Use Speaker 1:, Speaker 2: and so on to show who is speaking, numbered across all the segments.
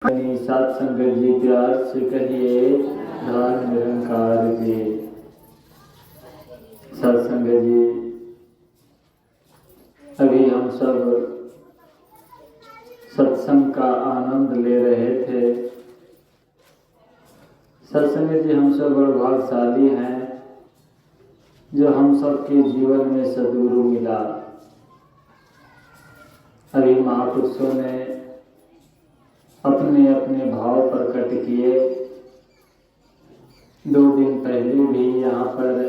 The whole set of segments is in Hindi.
Speaker 1: सत्संग जी प्यार से कहिए धान निरंकार के। सत्संग जी, अभी हम सब सत्संग का आनंद ले रहे थे। सत्संग जी, हम सब बड़े भाग्यशाली हैं जो हम सब के जीवन में सद्गुरु मिला। अभी महापुरुषों ने अपने अपने भाव प्रकट किए। 2 दिन पहले भी यहाँ पर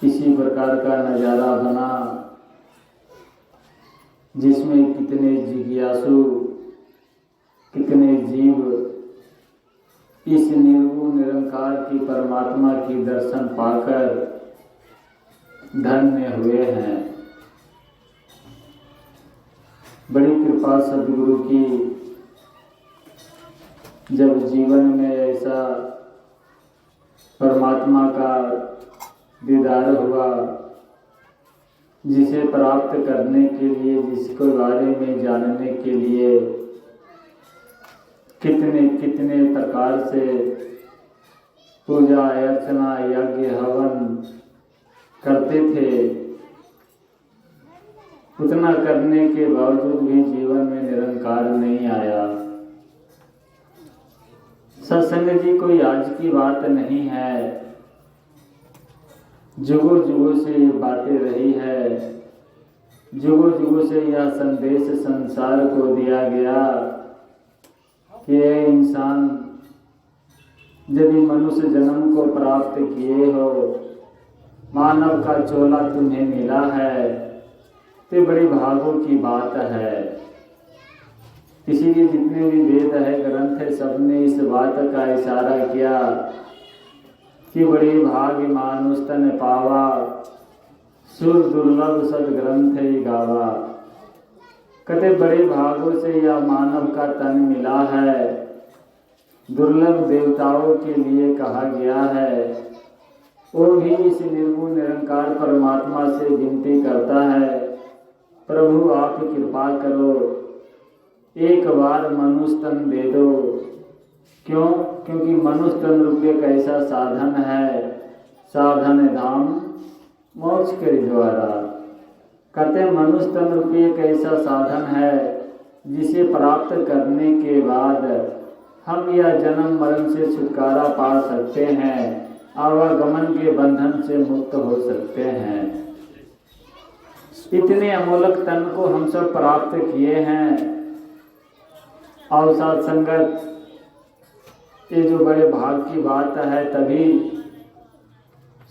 Speaker 1: इसी प्रकार का नज़ारा बना, जिसमें कितने जिज्ञासु, कितने जीव इस निर्गुण निरंकार की परमात्मा की दर्शन पाकर धन्य हुए हैं। बड़ी कृपा सद्गुरु की, जब जीवन में ऐसा परमात्मा का दीदार हुआ, जिसे प्राप्त करने के लिए, जिसके बारे में जानने के लिए कितने कितने प्रकार से पूजा अर्चना यज्ञ हवन करते थे, उतना करने के बावजूद भी जीवन में निरंकार नहीं आया। सत्संग जी, कोई आज की बात नहीं है, जुगों जुगों से ये बातें रही है। जुगों जुगों से यह संदेश संसार को दिया गया कि ये इंसान, यदि मनुष्य जन्म को प्राप्त किए हो, मानव का चोला तुम्हें मिला है, तो बड़ी भागों की बात है। इसीलिए जितने भी वेद है, ग्रंथ है, सबने इस बात का इशारा किया कि बड़ी भाग्य मानुष तन पावा, सुर दुर्लभ सदग्रंथ गावा। कहते बड़े भागों से यह मानव का तन मिला है, दुर्लभ देवताओं के लिए कहा गया है। वो भी इस निर्गुण निरंकार परमात्मा से विनती करता है, प्रभु आप कृपा करो, एक बार मनुष्य तन दे दो। क्यों? क्योंकि मनुष्य तन रूप एक ऐसा साधन है, साधन धाम मोक्ष के द्वारा। कहते मनुष्य तन रूप एक ऐसा साधन है जिसे प्राप्त करने के बाद हम यह जन्म मरण से छुटकारा पा सकते हैं, आवागमन के बंधन से मुक्त हो सकते हैं। इतने अमोलक तन को हम सब प्राप्त किए हैं। और साथ संगत, ये जो बड़े भाग की बात है तभी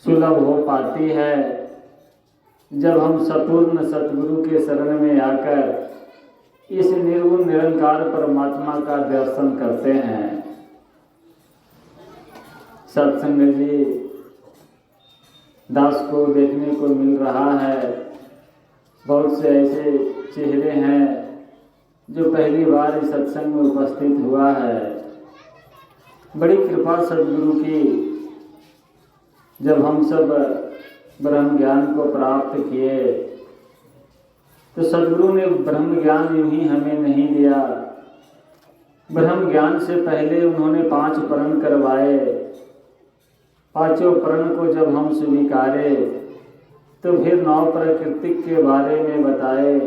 Speaker 1: सुलभ हो पाती है जब हम संपूर्ण सतगुरु के शरण में आकर इस निर्गुण निरंकार परमात्मा का दर्शन करते हैं। सत्संग जी, दास को देखने को मिल रहा है, बहुत से ऐसे चेहरे हैं जो पहली बार इस सत्संग में उपस्थित हुआ है। बड़ी कृपा सद्गुरु की, जब हम सब ब्रह्म ज्ञान को प्राप्त किए तो सद्गुरु ने ब्रह्म ज्ञान यूं ही हमें नहीं दिया। ब्रह्म ज्ञान से पहले उन्होंने 5 प्रण करवाए। 5 प्रण को जब हम स्वीकारे तो फिर 9 प्राकृतिक के बारे में बताए।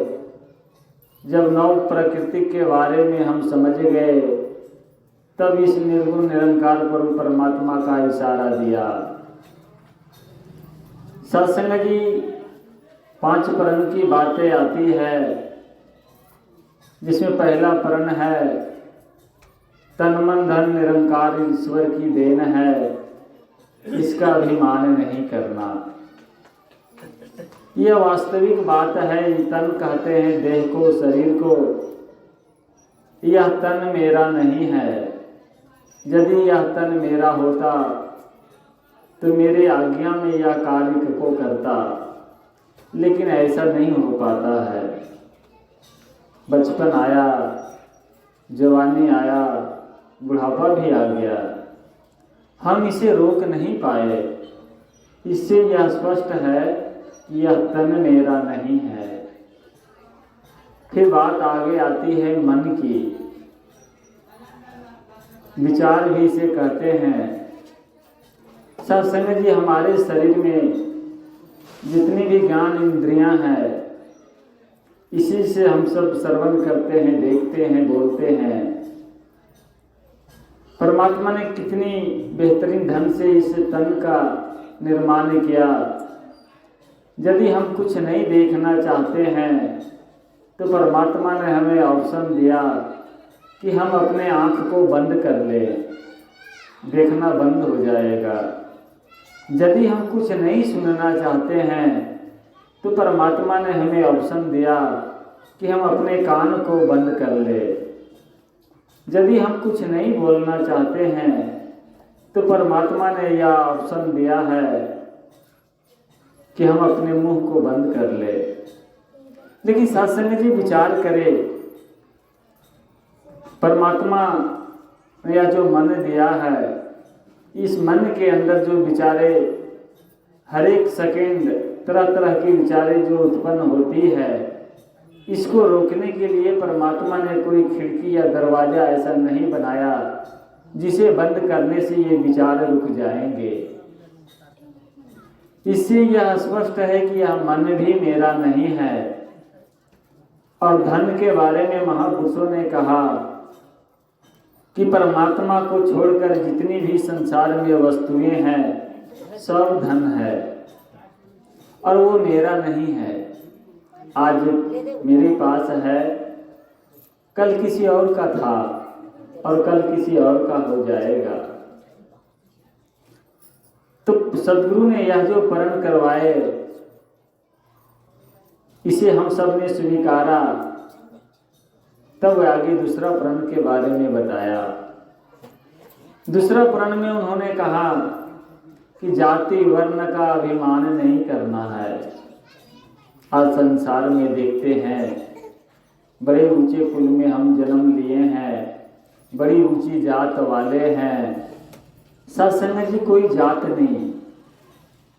Speaker 1: जब 9 प्राकृतिक के बारे में हम समझ गए, तब इस निर्गुण निरंकार परमात्मा का इशारा दिया। सत्संग जी, 5 प्रण की बातें आती है, जिसमें पहला प्रण है तन मन धन निरंकार ईश्वर की देन है, इसका अभिमान नहीं करना। यह वास्तविक बात है। तन कहते हैं देह को, शरीर को। यह तन मेरा नहीं है। यदि यह तन मेरा होता तो मेरे आज्ञा में यह कार्य को करता, लेकिन ऐसा नहीं हो पाता है। बचपन आया, जवानी आया, बुढ़ापा भी आ गया, हम इसे रोक नहीं पाए। इससे यह स्पष्ट है कि यह तन मेरा नहीं है। फिर बात आगे आती है मन की। विचार भी इसे कहते हैं। सत्संग जी, हमारे शरीर में जितनी भी ज्ञान इंद्रियां हैं, इसी से हम सब श्रवण करते हैं, देखते हैं, बोलते हैं। परमात्मा ने कितनी बेहतरीन ढंग से इस तन का निर्माण किया। यदि हम कुछ नहीं देखना चाहते हैं तो परमात्मा ने हमें ऑप्शन दिया कि हम अपने आँख को बंद कर ले, देखना बंद हो जाएगा। यदि हम कुछ नहीं सुनना चाहते हैं तो परमात्मा ने हमें ऑप्शन दिया कि हम अपने कान को बंद कर ले। यदि हम कुछ नहीं बोलना चाहते हैं तो परमात्मा ने यह ऑप्शन दिया है कि हम अपने मुंह को बंद कर ले। लेकिन सत्संग जी, विचार करें, परमात्मा ने यह जो मन दिया है, इस मन के अंदर जो विचारे हर एक सेकेंड तरह तरह की विचारे जो उत्पन्न होती है, इसको रोकने के लिए परमात्मा ने कोई खिड़की या दरवाज़ा ऐसा नहीं बनाया जिसे बंद करने से ये विचार रुक जाएंगे। इससे यह स्पष्ट है कि यह मन भी मेरा नहीं है। और धन के बारे में महापुरुषों ने कहा कि परमात्मा को छोड़कर जितनी भी संसार में वस्तुएं हैं सब धन है और वो मेरा नहीं है। आज मेरे पास है, कल किसी और का था और कल किसी और का हो जाएगा। तो सद्गुरु ने यह जो प्रण करवाए, इसे हम सब ने स्वीकारा। तब आगे दूसरा प्रण के बारे में बताया। दूसरा प्रण में उन्होंने कहा कि जाति वर्ण का अभिमान नहीं करना है। आज संसार में देखते हैं, बड़े ऊंचे कुल में हम जन्म लिए हैं, बड़ी ऊंची जात वाले हैं। सत्संग जी, कोई जात नहीं,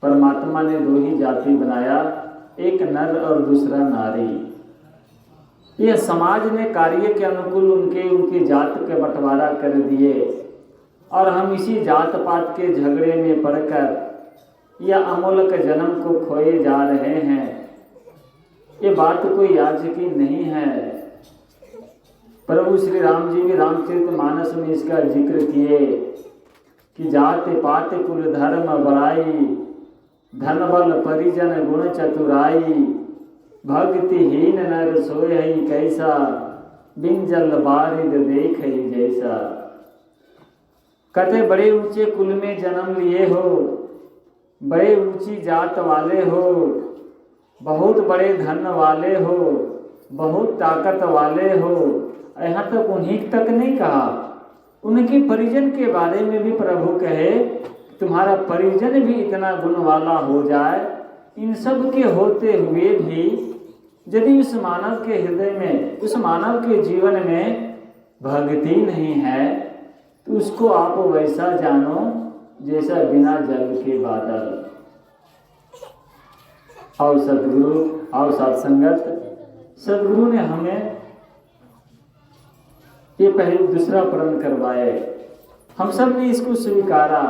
Speaker 1: परमात्मा ने दो ही जाति बनाया, एक नर और दूसरा नारी। यह समाज ने कार्य के अनुकूल उनके जात के बंटवारा कर दिए और हम इसी जात पात के झगड़े में पड़कर यह अमूल्य जन्म को खोए जा रहे हैं। ये बात कोई आज की नहीं है। प्रभु श्री राम जी भी रामचरितमानस में इसका जिक्र किए कि जात पात कुल धर्म बड़ाई, धन बल परिजन गुण चतुराई, भक्तिहीन नर सोय कैसा, बिन जल बारिद देख जैसा। कहते बड़े ऊंचे कुल में जन्म लिए हो, बड़े ऊंची जात वाले हो, बहुत बड़े धन वाले हो, बहुत ताकत वाले हो। यहाँ तक उन्हीं तक नहीं कहा, उनके परिजन के बारे में भी प्रभु कहे तुम्हारा परिजन भी इतना गुण वाला हो जाए। इन सब के होते हुए भी यदि उस मानव के हृदय में, उस मानव के जीवन में भक्ति नहीं है तो उसको आप वैसा जानो जैसा बिना जल के बादल। और सद्गुरु और सत्संगत, सद्गुरु ने हमें ये पहले दूसरा प्रण करवाए, हम सब ने इसको स्वीकारा।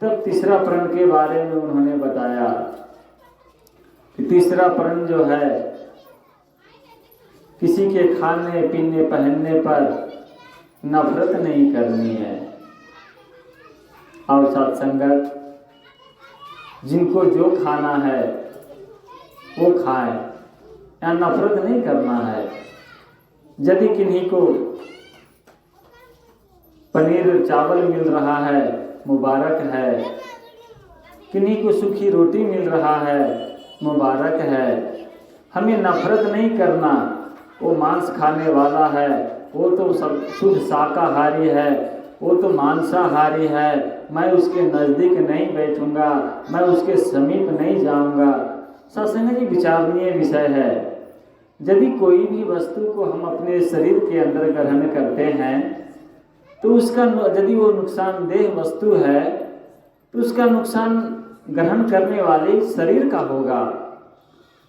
Speaker 1: तब तीसरा प्रण के बारे में उन्होंने बताया कि तीसरा प्रण जो है, किसी के खाने पीने पहनने पर नफरत नहीं करनी है। और सत्संगत, जिनको जो खाना है वो खाएं, या नफरत नहीं करना है। यदि किन्हीं को पनीर चावल मिल रहा है, मुबारक है। किन्हीं को सूखी रोटी मिल रहा है, मुबारक है। हमें नफरत नहीं करना, वो मांस खाने वाला है, वो तो सब शुद्ध शाकाहारी है, वो तो मांसाहारी है, मैं उसके नज़दीक नहीं बैठूंगा, मैं उसके समीप नहीं जाऊंगा। सत्संग जी, विचारणीय विषय है। यदि कोई भी वस्तु को हम अपने शरीर के अंदर ग्रहण करते हैं तो उसका, यदि वो नुकसानदेह वस्तु है तो उसका नुकसान ग्रहण करने वाले शरीर का होगा।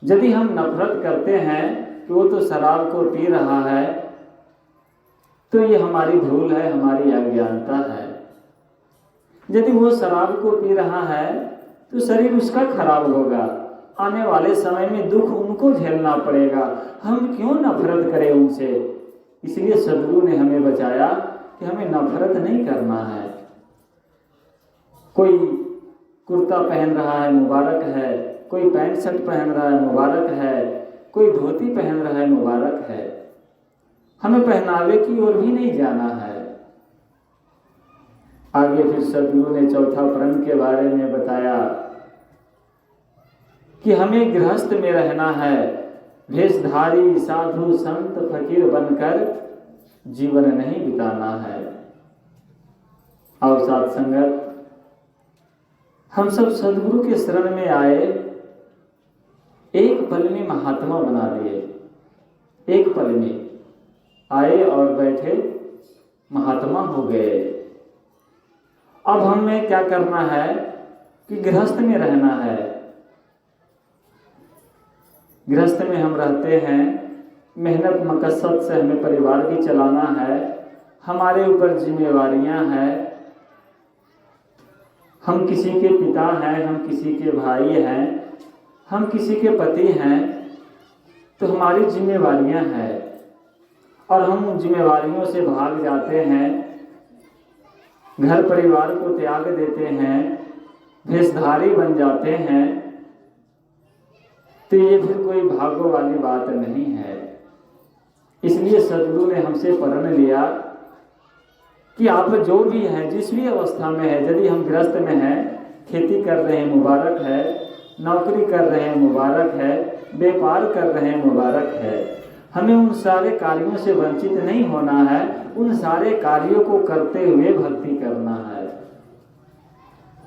Speaker 1: यदि हम नफरत करते हैं कि वो तो शराब को पी रहा है, तो ये हमारी भूल है, हमारी अज्ञानता है। यदि वो शराब को पी रहा है तो शरीर उसका खराब होगा, आने वाले समय में दुख उनको झेलना पड़ेगा। हम क्यों नफरत करें उनसे? इसलिए सद्गुरु ने हमें बचाया कि हमें नफरत नहीं करना है। कोई कुर्ता पहन रहा है, मुबारक है। कोई पैंट शर्ट पहन रहा है, मुबारक है। कोई धोती पहन रहा है, मुबारक है। हमें पहनावे की ओर भी नहीं जाना है। आगे फिर सद्गुरु ने चौथा प्रण के बारे में बताया कि हमें गृहस्थ में रहना है, भेषधारी साधु संत फकीर बनकर जीवन नहीं बिताना है। और साथ संगत, हम सब सद्गुरु के शरण में आए, एक पल में महात्मा बना दिए। एक पल में आए और बैठे महात्मा हो गए। अब हमें क्या करना है कि गृहस्थ में रहना है। गृहस्थ में हम रहते हैं, मेहनत मकसद से हमें परिवार भी चलाना है, हमारे ऊपर जिम्मेवारियां हैं। हम किसी के पिता हैं, हम किसी के भाई हैं, हम किसी के पति हैं, तो हमारी जिम्मेवारियां हैं और हम उन जिम्मेवारियों से भाग जाते हैं, घर परिवार को त्याग देते हैं, भेषधारी बन जाते हैं, तो ये फिर कोई भागो वाली बात नहीं है। इसलिए सद्गुरु ने हमसे प्रण लिया कि आप जो भी हैं, जिस भी अवस्था में है, यदि हम गृहस्थ में हैं, खेती कर रहे हैं, मुबारक है, नौकरी कर रहे हैं, मुबारक है, व्यापार कर रहे हैं, मुबारक है, हमें उन सारे कार्यों से वंचित नहीं होना है। उन सारे कार्यों को करते हुए भक्ति करना है।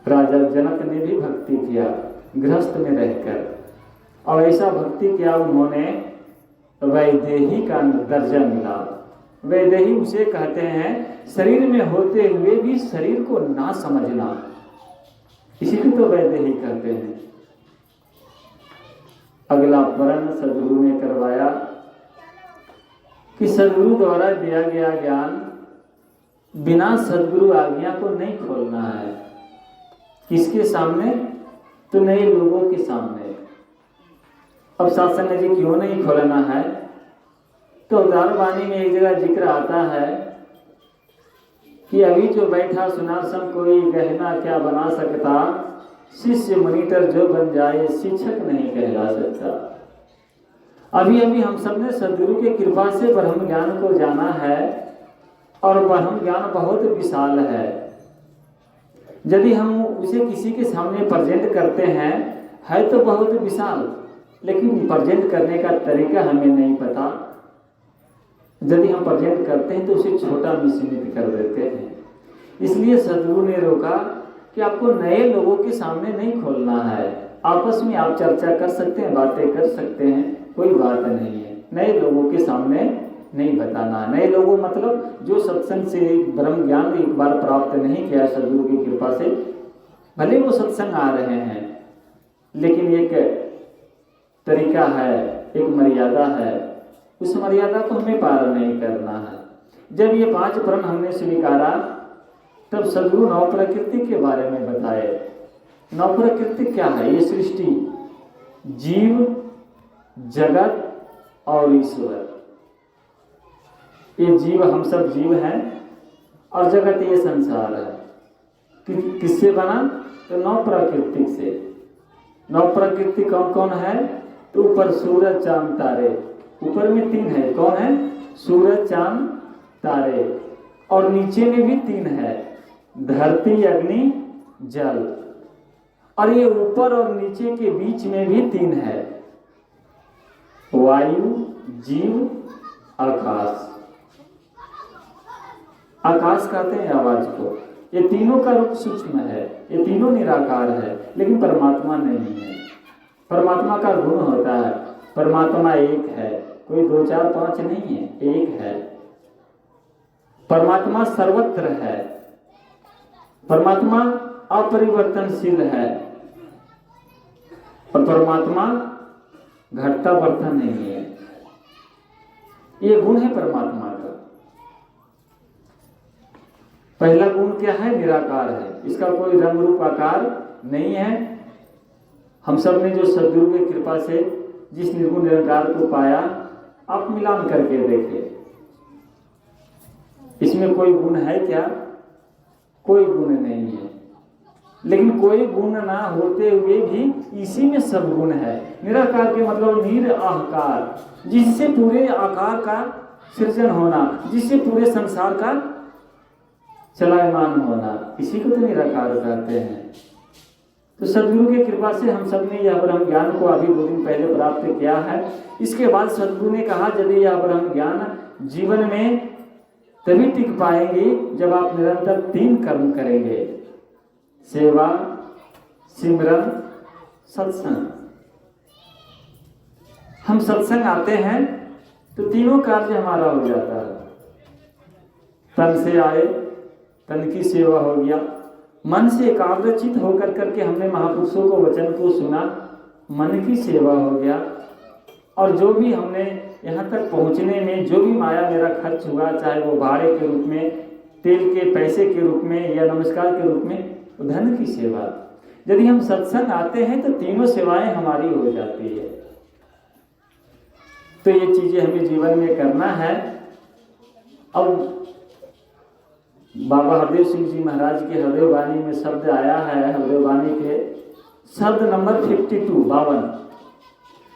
Speaker 1: राजा जनक ने भी भक्ति किया गृहस्थ में रहकर, और ऐसा भक्ति किया उन्होंने, वैदेही का दर्जा मिला। वैदेही उसे कहते हैं शरीर में होते हुए भी शरीर को ना समझना, इसी को तो वैदेही कहते हैं। अगला प्रण सद्गुरु ने करवाया कि सद्गुरु द्वारा दिया गया ज्ञान बिना सद्गुरु आज्ञा को नहीं खोलना है। किसके सामने? तो नए लोगों के सामने। अब सत्संग जी क्यों नहीं खोलना है? तो उदार वाणी में एक जगह जिक्र आता है कि अभी जो बैठा सुनार सम कोई गहना क्या बना सकता, शिष्य मॉनिटर जो बन जाए शिक्षक नहीं कहला सकता। अभी अभी हम सब ने सद्गुरु के कृपा से ब्रह्म ज्ञान को जाना है, और ब्रह्म ज्ञान बहुत विशाल है। यदि हम उसे किसी के सामने प्रेजेंट करते हैं, है तो बहुत विशाल, लेकिन प्रेजेंट करने का तरीका हमें नहीं पता। यदि हम प्रेजेंट करते हैं तो उसे छोटा भी सीमित कर देते हैं। इसलिए सद्गुरु ने रोका कि आपको नए लोगों के सामने नहीं खोलना है। आपस में आप चर्चा कर सकते हैं, बातें कर सकते हैं, कोई बात नहीं है। नए लोगों के सामने नहीं बताना। नए लोगों मतलब जो सत्संग से ब्रह्म ज्ञान एक बार प्राप्त नहीं किया सद्गुरु की कृपा से, भले वो सत्संग आ रहे हैं, लेकिन एक तरीका है, एक मर्यादा है, उस मर्यादा को हमें पार नहीं करना है। जब ये 5 प्रण हमने स्वीकारा, तब सद्गुरु नव प्रकृति के बारे में बताए। नव प्रकृति क्या है? ये सृष्टि, जीव, जगत और ईश्वर। ये जीव, हम सब जीव हैं, और जगत ये संसार है। किससे बना? तो नव प्रकृति से। नव प्रकृति कौन कौन है? तो ऊपर सूरज चांद तारे, ऊपर में 3 है। कौन है? सूरज चांद तारे। और नीचे में भी 3 है, धरती अग्नि जल। और ये ऊपर और नीचे के बीच में भी 3 है, वायु, जीव, आकाश। आकाश कहते हैं आवाज को। ये तीनों का रूप सूक्ष्म है, ये तीनों निराकार है, लेकिन परमात्मा नहीं है। परमात्मा का गुण होता है, परमात्मा एक है, कोई 2 4 5 नहीं है, एक है। परमात्मा सर्वत्र है, परमात्मा अपरिवर्तनशील है, और परमात्मा घटता बढ़ता नहीं है। ये गुण है परमात्मा का। पहला गुण क्या है? निराकार है, इसका कोई रंग रूप आकार नहीं है। हम सब ने जो सद्गुरु की कृपा से जिस निर्गुण निरंकार को पाया, आप मिलान करके देखें, इसमें कोई गुण है क्या? कोई गुण नहीं है। लेकिन कोई गुण ना होते हुए भी इसी में सब गुण है। निराकार के मतलब निराकार, जिससे पूरे आकार का सृजन होना, जिससे पूरे संसार का चलायमान होना, इसी को तो निराकार कहते हैं। तो सद्गुरु की कृपा से हम सब ने यह ब्रह्म ज्ञान को अभी 2 दिन पहले प्राप्त किया है। इसके बाद सद्गुरु ने कहा, यदि यह ब्रह्म ज्ञान जीवन में तभी टिक पाएंगे जब आप निरंतर 3 कर्म करेंगे: सेवा, सिमरन, सत्संग। हम सत्संग आते हैं तो तीनों कार्य हमारा हो जाता है। तन से आए, तन की सेवा हो गया। मन से एकाग्रचित होकर करके हमने महापुरुषों को वचन को सुना, मन की सेवा हो गया। और जो भी हमने यहाँ तक पहुँचने में जो भी माया मेरा खर्च हुआ, चाहे वो भाड़े के रूप में, तेल के पैसे के रूप में या नमस्कार के रूप में, वो धन की सेवा। यदि हम सत्संग आते हैं तो तीनों सेवाएं हमारी हो जाती है। तो ये चीजें हमें जीवन में करना है। अब बाबा हरदेव सिंह जी महाराज के हरदेव वाणी में शब्द आया है, हरदेव वाणी के शब्द नंबर 52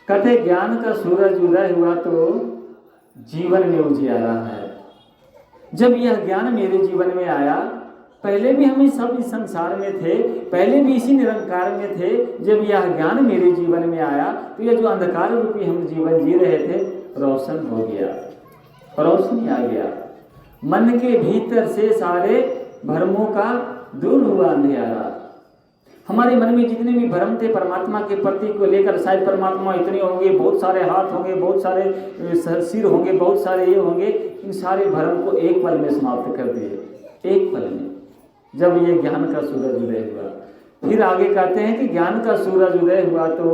Speaker 1: कहते, ज्ञान का सूरज उदय हुआ तो जीवन में उजियारा है। जब यह ज्ञान मेरे जीवन में आया, पहले भी हम सब इस संसार में थे, पहले भी इसी निरंकार में थे। जब यह ज्ञान मेरे जीवन में आया तो यह जो अंधकार रूपी हम जीवन जी रहे थे, रोशन हो गया, रोशनी आ गया। मन के भीतर से सारे भ्रमों का दूर हुआ अंधियारा। हमारे मन में जितने भी भ्रम थे परमात्मा के प्रति को लेकर, शायद परमात्मा इतने होंगे, बहुत सारे हाथ होंगे, बहुत सारे सिर होंगे, बहुत सारे ये होंगे, इन सारे भ्रम को एक पल में समाप्त कर दिए। एक पल में जब ये ज्ञान का सूरज उदय हुआ। फिर आगे कहते हैं कि ज्ञान का सूरज उदय हुआ तो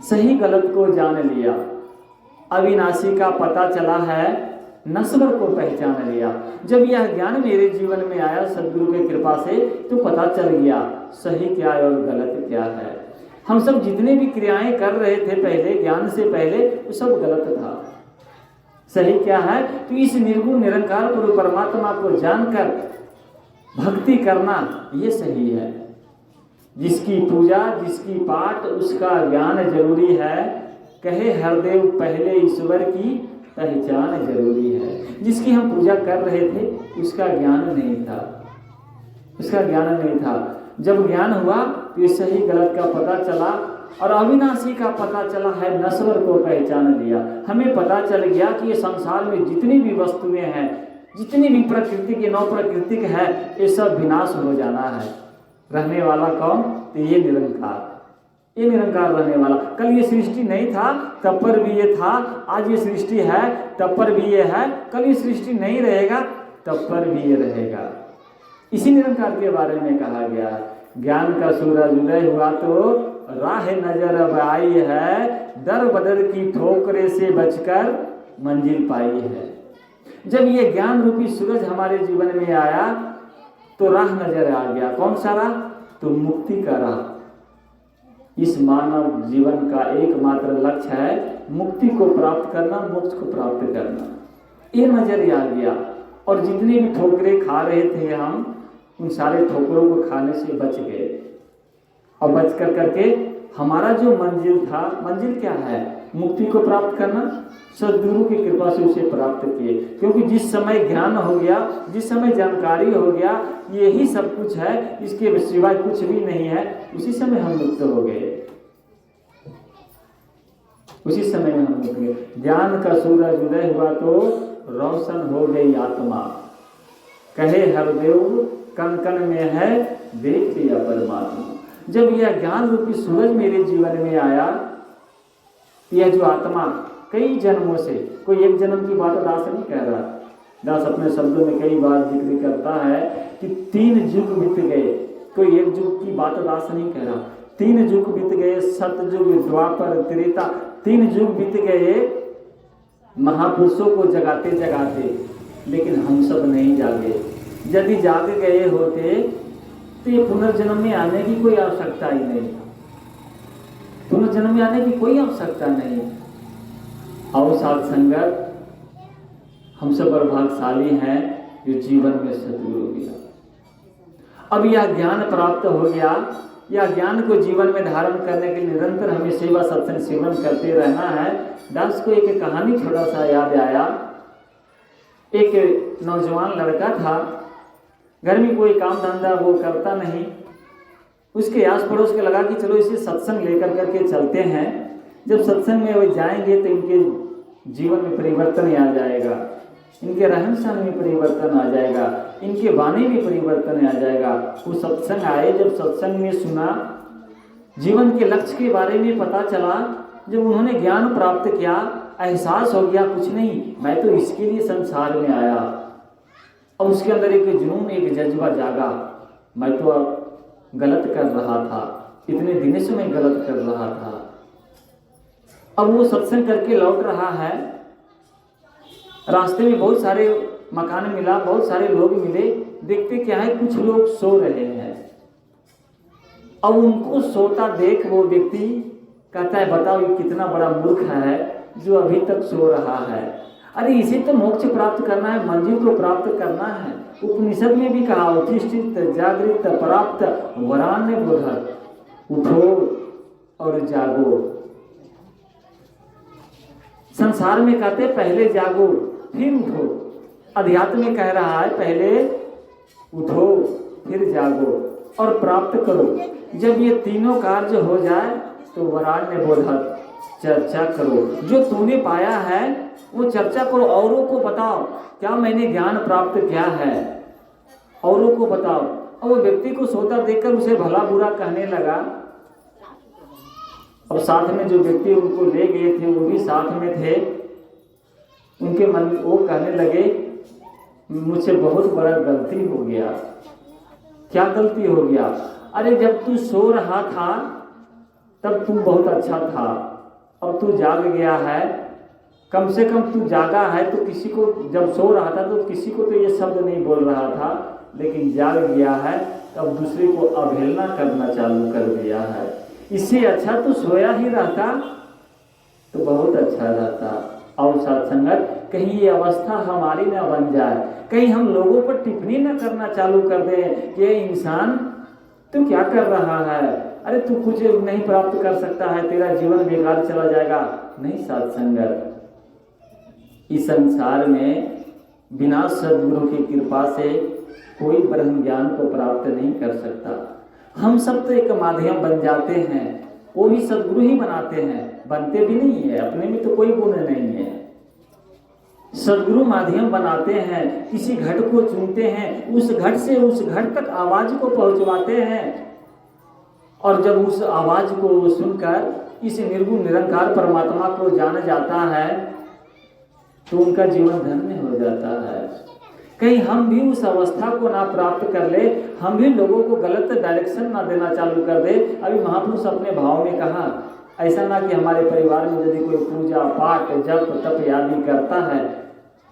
Speaker 1: सही गलत को जान लिया, अविनाशी का पता चला है, नश्वर को पहचान लिया। जब यह ज्ञान मेरे जीवन में आया सद्गुरु की कृपा से, तो पता चल गया सही क्या है और गलत क्या है। हम सब जितने भी क्रियाएं कर रहे थे पहले, ज्ञान से पहले, वो सब गलत था। सही क्या है? तो इस निर्गुण निरंकार गुरु परमात्मा को जानकर भक्ति करना, ये सही है। जिसकी पूजा, जिसकी पाठ, उसका ज्ञान जरूरी है। कहे हरदेव पहले ईश्वर की पहचान जरूरी है। जिसकी हम पूजा कर रहे थे उसका ज्ञान नहीं था, उसका ज्ञान नहीं था। जब ज्ञान हुआ तो ये सही गलत का पता चला और अविनाशी का पता चला है, नश्वर को पहचान लिया। हमें पता चल गया कि ये संसार में जितनी भी वस्तुएं हैं, जितनी भी प्रकृति के 9 प्राकृतिक है, ये सब विनाश हो जाना है। रहने वाला कौन? तो ये निरंकार, ये निरंकार रहने वाला। कल ये सृष्टि नहीं था तब पर भी ये था, आज ये सृष्टि है तब पर भी ये है, कल ये सृष्टि नहीं रहेगा तब पर भी ये रहेगा। इसी निरंकार के बारे में कहा गया, ज्ञान का सूरज उदय हुआ तो राह नजर अब आई है, दर बदर की ठोकरे से बचकर मंजिल पाई है। जब ये ज्ञान रूपी सूरज हमारे जीवन में आया तो राह नजर आ गया। कौन सा राह? तो मुक्ति का राह। इस मानव जीवन का एकमात्र लक्ष्य है मुक्ति को प्राप्त करना, मोक्ष को प्राप्त करना। ये नजर आ गया। और जितने भी ठोकरे खा रहे थे हम, उन सारे ठोकरों को खाने से बच गए। और बच कर करके हमारा जो मंजिल था, मंजिल क्या है? मुक्ति को प्राप्त करना। सद्गुरु की कृपा से उसे प्राप्त किए। क्योंकि जिस समय ज्ञान हो गया, जिस समय जानकारी हो गया, यही सब कुछ है, इसके सिवाय कुछ भी नहीं है, उसी समय हम मुक्त हो गए। उसी समय में हम मुक्त हो गए। ज्ञान का सूरज उदय हुआ तो रोशन हो गई आत्मा। कहे हरदेव कण कण में है देख लिया परमात्मा। जब यह ज्ञान रूपी सूरज मेरे जीवन में आया, यह जो आत्मा कई जन्मों से, कोई एक जन्म की बात दास नहीं कह रहा। दास अपने शब्दों में कई बार जिक्र करता है कि 3 युग बीत गए। कोई एक युग की बात दास नहीं कह रहा। 3 युग बीत गए, सतयुग, द्वापर, त्रेता, 3 युग बीत गए। महापुरुषों को जगाते जगाते, लेकिन हम सब नहीं जागे। यदि जाग गए होते तो ये पुनर्जन्म में आने की कोई आवश्यकता ही नहीं, पुनर्जन्म में आने की कोई आवश्यकता नहीं। और साथ संगत, हम सब भाग्यशाली हैं जो जीवन में सद्गुरु मिला। अब यह ज्ञान प्राप्त हो गया, यह ज्ञान को जीवन में धारण करने के लिए निरंतर हमें सेवा सत्संग सेवन करते रहना है। दास को एक कहानी छोटा सा याद आया। एक नौजवान लड़का था, घर में कोई काम धंधा वो करता नहीं। उसके आस पड़ोस के लगा कि चलो इसे सत्संग लेकर करके चलते हैं। जब सत्संग में वो जाएंगे तो इनके जीवन में परिवर्तन आ जाएगा, इनके रहन सहन में परिवर्तन आ जाएगा, इनके वाणी में परिवर्तन आ जाएगा। वो सत्संग आए, जब सत्संग में सुना, जीवन के लक्ष्य के बारे में पता चला, जब उन्होंने ज्ञान प्राप्त किया, एहसास हो गया कुछ नहीं, मैं तो इसके लिए संसार में आया। और उसके अंदर एक जुनून, एक जज्बा जागा, मैं तो गलत कर रहा था, इतने दिनों से मैं गलत कर रहा था। अब वो सत्संग करके लौट रहा है, रास्ते में बहुत सारे मकान मिला, बहुत सारे लोग मिले। देखते क्या है, कुछ लोग सो रहे हैं। अब उनको सोता देख वो व्यक्ति कहता है, बताओ ये कितना बड़ा मूर्ख है जो अभी तक सो रहा है। अरे इसे तो मोक्ष प्राप्त करना है, मंजिल को प्राप्त करना है। उपनिषद में भी कहा, उत्तिष्ठित जागृत प्राप्त वरान्य बोधर, उठो और जागो। संसार में कहते पहले जागो फिर उठो, अध्यात्म में कह रहा है पहले उठो फिर जागो और प्राप्त करो। जब ये तीनों कार्य हो जाए तो वरान्य बोधर, चर्चा करो। जो तूने पाया है वो चर्चा करो, औरों को बताओ क्या मैंने ज्ञान प्राप्त किया है, औरों को बताओ। और वो व्यक्ति को सोता देखकर उसे भला बुरा कहने लगा। और साथ में जो व्यक्ति उनको ले गए थे वो भी साथ में थे। उनके मन वो कहने लगे, मुझसे बहुत बड़ा गलती हो गया। क्या गलती हो गया? अरे जब तू सो रहा था तब तू बहुत अच्छा था, अब तू जाग गया है। कम से कम तू जागा है तो किसी को, जब सो रहा था तो किसी को तो ये शब्द नहीं बोल रहा था, लेकिन जाग गया है तब दूसरे को अवहेलना करना चालू कर दिया है। इससे अच्छा तो सोया ही रहता तो बहुत अच्छा रहता। और सत्संगत, कहीं ये अवस्था हमारी न बन जाए, कहीं हम लोगों पर टिप्पणी न करना चालू कर दें कि इंसान तू क्या कर रहा है, अरे तू कुछ नहीं प्राप्त कर सकता है, तेरा जीवन बेकार चला जाएगा। नहीं सत्संगत, इस संसार में बिना सद्गुरु की कृपा से कोई ब्रह्म ज्ञान को प्राप्त नहीं कर सकता। हम सब तो एक माध्यम बन जाते हैं, वो भी सद्गुरु ही बनाते हैं, बनते भी नहीं है, अपने में तो कोई गुण नहीं है। सद्गुरु माध्यम बनाते हैं, किसी घट को चुनते हैं, उस घट से उस घट तक आवाज को पहुंचवाते हैं। और जब उस आवाज को सुनकर इस निर्गुण निरंकार परमात्मा को जाना जाता है तो उनका जीवन धन्य हो जाता है। कहीं हम भी उस अवस्था को ना प्राप्त कर ले, हम भी लोगों को गलत डायरेक्शन ना देना चालू कर दे। अभी महापुरुष अपने भाव में कहा, ऐसा ना कि हमारे परिवार में यदि कोई पूजा पाठ जप तप आदि करता है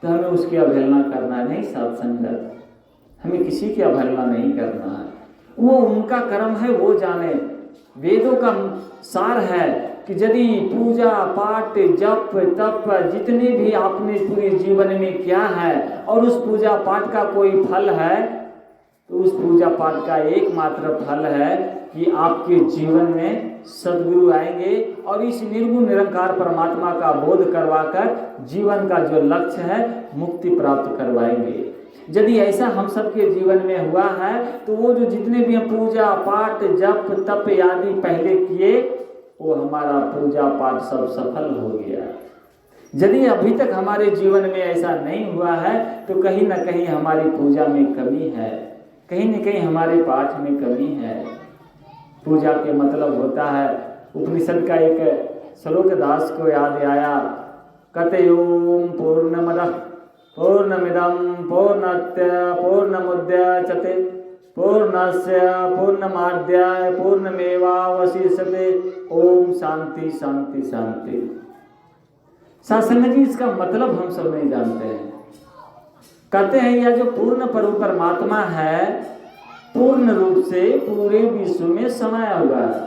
Speaker 1: तो हमें उसकी अवहेलना करना है। नहीं सत्संगत, हमें किसी की अवहेलना नहीं करना है, वो उनका कर्म है, वो जाने। वेदों का सार है कि यदि पूजा पाठ जप तप जितने भी आपने पूरे जीवन में किया है और उस पूजा पाठ का कोई फल है तो उस पूजा पाठ का एकमात्र फल है कि आपके जीवन में सद्गुरु आएंगे और इस निर्गुण निरंकार परमात्मा का बोध करवाकर जीवन का जो लक्ष्य है मुक्ति प्राप्त करवाएंगे। यदि ऐसा हम सबके जीवन में हुआ है तो वो जो जितने भी हम पूजा पाठ जप तप आदि पहले किए वो हमारा पूजा पाठ सब सफल हो गया। यदि अभी तक हमारे जीवन में ऐसा नहीं हुआ है तो कहीं ना कहीं हमारी पूजा में कमी है, कहीं न कहीं हमारे पाठ में कमी है। पूजा के मतलब होता है, उपनिषद का एक श्लोक दास को याद आया, कहते ओम पूर्णमदः पूर्णमिदं पूर्णस्य पूर्णमुदच्यते पूर्णस्य पूर्णमादाय पूर्णमेवावशिष्यते। ओम शांति शांति शांति। सासंग जी इसका मतलब हम सब नहीं जानते हैं। कहते हैं यह जो पूर्ण परमात्मा है पूर्ण रूप से पूरे विश्व में समाया हुआ है।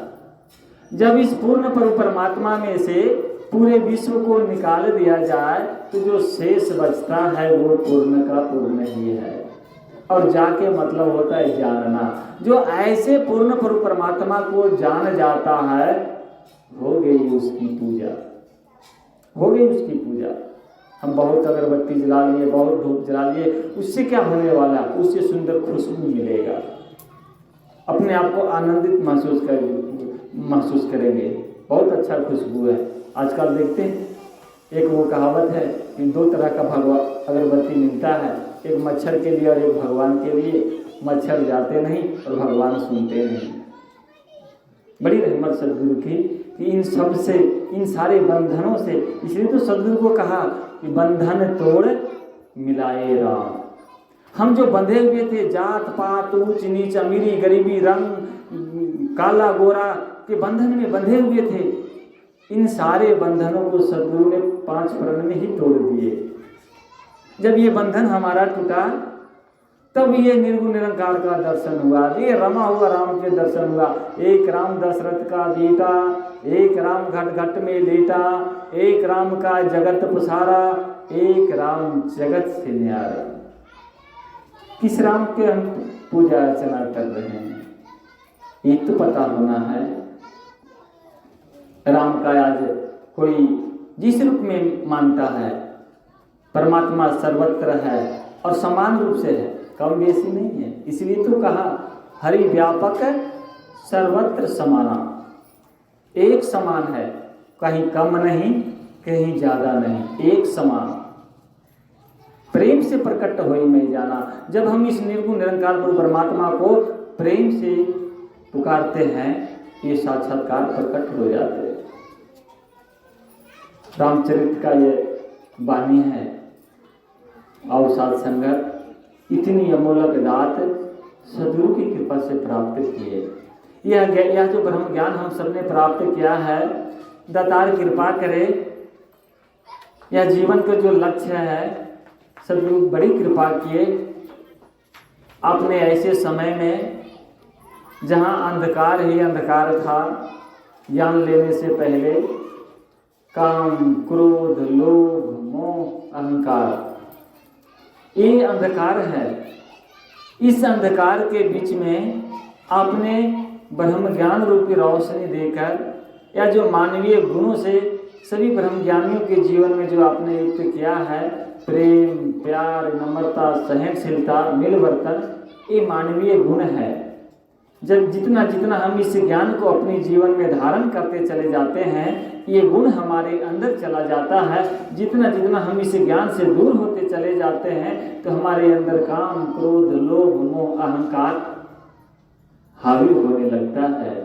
Speaker 1: जब इस पूर्ण परमात्मा में से पूरे विश्व को निकाल दिया जाए तो जो शेष बचता है वो पूर्ण का पूर्ण ही है। और जाके मतलब होता है जानना। जो ऐसे पूर्ण परमात्मा को जान जाता है हो गई उसकी पूजा, हो गई उसकी पूजा। हम बहुत अगरबत्ती जला लिए, बहुत धूप जला लिए, उससे क्या होने वाला? उससे सुंदर खुशबू मिलेगा, अपने आप को आनंदित महसूस करेंगे। बहुत अच्छा खुशबू है। आजकल देखते हैं एक वो कहावत है कि दो तरह का अगरबत्ती मिलता है, एक मच्छर के लिए और एक भगवान के लिए। मच्छर जाते नहीं और भगवान सुनते नहीं। बड़ी रहमत सदगुरु की कि इन सब से, इन सारे बंधनों से, इसलिए तो सदगुरु को कहा कि बंधन तोड़ मिलाए राम। हम जो बंधे हुए थे जात पात ऊंच नीच अमीरी गरीबी रंग काला गोरा के बंधन में बंधे हुए थे, इन सारे बंधनों को सदगुरु ने 5 प्रण में ही तोड़ दिए। जब ये बंधन हमारा टूटा तब ये निर्गुण निरंकार का दर्शन हुआ, ये रमा हुआ राम के दर्शन हुआ। एक राम दशरथ का बेटा, एक राम घट घट में लेटा, एक राम का जगत पसारा, एक राम जगत से न्यारा। किस राम के हम पूजा अर्चना कर रहे हैं ये तो पता होना है। राम का आज कोई जिस रूप में मानता है, परमात्मा सर्वत्र है और समान रूप से है, कम बेसी नहीं है। इसलिए तो कहा हरि व्यापक सर्वत्र समाना, एक समान है, कहीं कम नहीं कहीं ज्यादा नहीं, एक समान। प्रेम से प्रकट होई मैं जाना। जब हम इस निर्गुण निरंकार परमात्मा को प्रेम से पुकारते हैं ये साक्षात्कार प्रकट हो जाते हैं। रामचरित का ये वाणी है। और साथ संगत इतनी अमूल्य दात सदगुरु की कृपा से प्राप्त किए। यह जो ब्रह्म ज्ञान हम सबने प्राप्त किया है, दातार कृपा करे। यह जीवन का जो लक्ष्य है सदगुरु बड़ी कृपा किए। आपने ऐसे समय में जहाँ अंधकार ही अंधकार था, ज्ञान लेने से पहले काम क्रोध लोभ मोह अहंकार ये अंधकार है। इस अंधकार के बीच में आपने ब्रह्म ज्ञान रूपी रोशनी देकर या जो मानवीय गुणों से सभी ब्रह्म ज्ञानियों के जीवन में जो आपने युक्त किया है, प्रेम प्यार नम्रता सहनशीलता मिलवर्तन, ये मानवीय गुण है। जब जितना जितना हम इस ज्ञान को अपने जीवन में धारण करते चले जाते हैं, ये गुण हमारे अंदर चला जाता है। जितना जितना हम इस ज्ञान से दूर होते चले जाते हैं तो हमारे अंदर काम क्रोध लोभ मोह अहंकार हावी होने लगता है।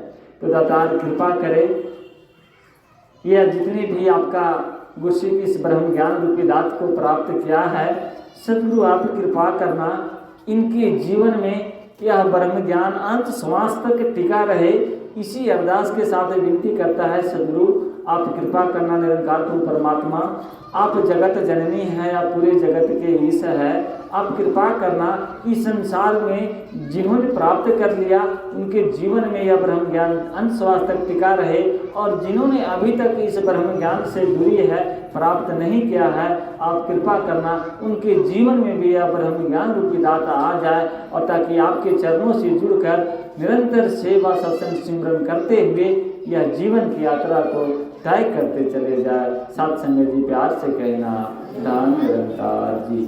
Speaker 1: तो दातार कृपा करे, यह जितने भी आपका गुस्से की इस ब्रह्म ज्ञान रूपी दात को प्राप्त किया है, सदगुरु आप कृपा करना इनके जीवन में यह ब्रह्म ज्ञान अंत श्वास तक टिका रहे। इसी अरदास के साथ विनती करता है सदगुरु आप कृपा करना। निरंकार परमात्मा आप जगत जननी है, आप पूरे जगत के ईश है। आप कृपा करना इस संसार में जिन्होंने प्राप्त कर लिया उनके जीवन में यह ब्रह्म ज्ञान अंत श्वास तक टिका रहे, और जिन्होंने अभी तक इस ब्रह्म ज्ञान से दूरी है प्राप्त नहीं किया है, आप कृपा करना उनके जीवन में भी यह ब्रह्म ज्ञान रूपी दाता आ जाए, और ताकि आपके चरणों से जुड़कर निरंतर सेवा सत्संग सिमरन करते हुए यह जीवन की यात्रा को तय करते चले जाए। साथ संगत जी प्यार से कहना, धन निरंकार जी।